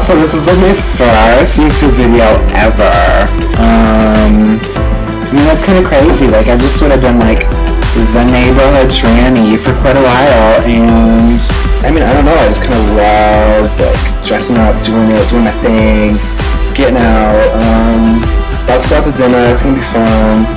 So this is like my first YouTube video ever. I mean, that's kind of crazy. Like, I've just sort of been like the neighborhood tranny for quite a while, and I mean, I don't know, I just kind of love like dressing up, doing my thing, getting out. About to go out to dinner. It's gonna be fun.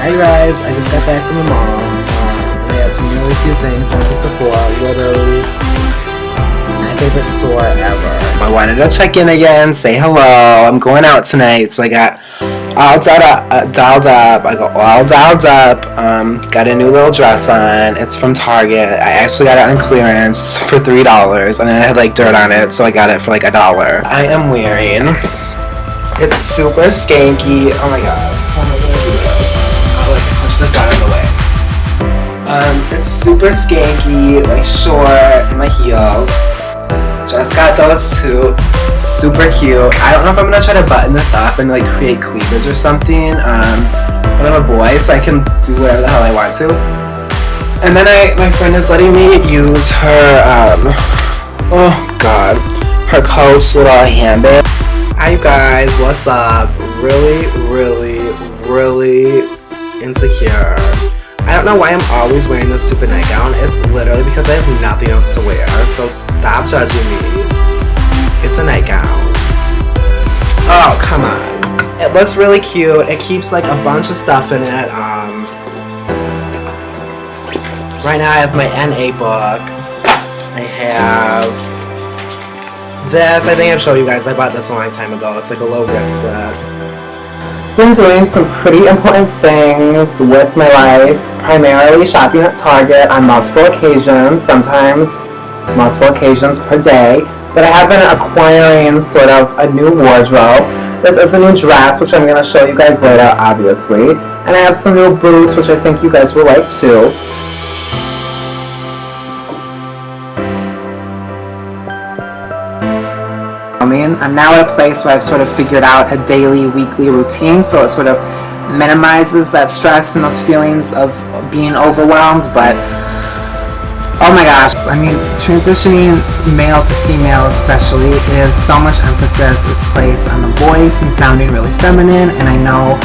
Hi guys, I just got back from the mall. I had some really cute things. Went to Sephora, literally my favorite store ever. I wanted to check in again, say hello. I'm going out tonight, so I got all dolled up. I go all dolled up. Got a new little dress on. It's from Target. I actually got it on clearance for $3, and then it had like dirt on it, so I got it for like $1. I am wearing. It's super skanky. Oh my god. How am I gonna do this? I'll like push this out of the way. It's super skanky, like short, my heels. Just got those too. Super cute. I don't know if I'm gonna try to button this up and like create cleavage or something. But I'm a boy, so I can do whatever the hell I want to. And then my friend is letting me use her, oh god, her Coach little handbag. Hi you guys, what's up? Really insecure. I don't know why I'm always wearing this stupid nightgown. It's literally because I have nothing else to wear, so stop judging me. It's a nightgown. Oh, come on. It looks really cute. It keeps like a bunch of stuff in it. Right now I have my NA book. I have this. I think I've showed you guys. I bought this a long time ago. It's like a low wristlet. Been doing some pretty important things with my life, primarily shopping at Target on multiple occasions, sometimes multiple occasions per day, but I have been acquiring sort of a new wardrobe. This is a new dress, which I'm going to show you guys later, obviously, and I have some new boots, which I think you guys will like too. I'm now at a place where I've sort of figured out a daily, weekly routine, so it sort of minimizes that stress and those feelings of being overwhelmed, but oh my gosh, I mean, transitioning male to female especially is so much emphasis is placed on the voice and sounding really feminine, and I know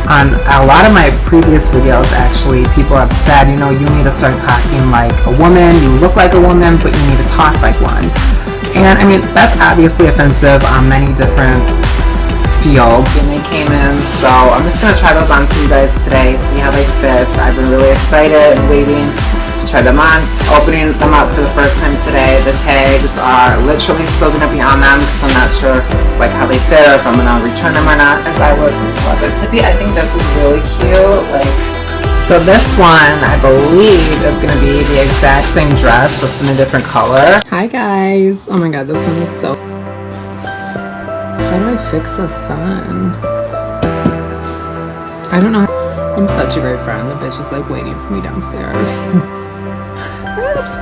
on a lot of my previous videos actually people have said, you know, you need to start talking like a woman, you look like a woman, but you need to talk like one. And I mean, that's obviously offensive on many different fields. And they came in, so I'm just going to try those on for you guys today, see how they fit. I've been really excited and waiting to try them on. Opening them up for the first time today. The tags are literally still going to be on them because I'm not sure if, like how they fit or if I'm going to return them or not, as I would love it to be. I think this is really cute. So this one, I believe, is going to be the exact same dress, just in a different color. Hi guys! Oh my god, this one is so... How do I fix the sun? I don't know. I'm such a great friend. The bitch is like waiting for me downstairs. Oops!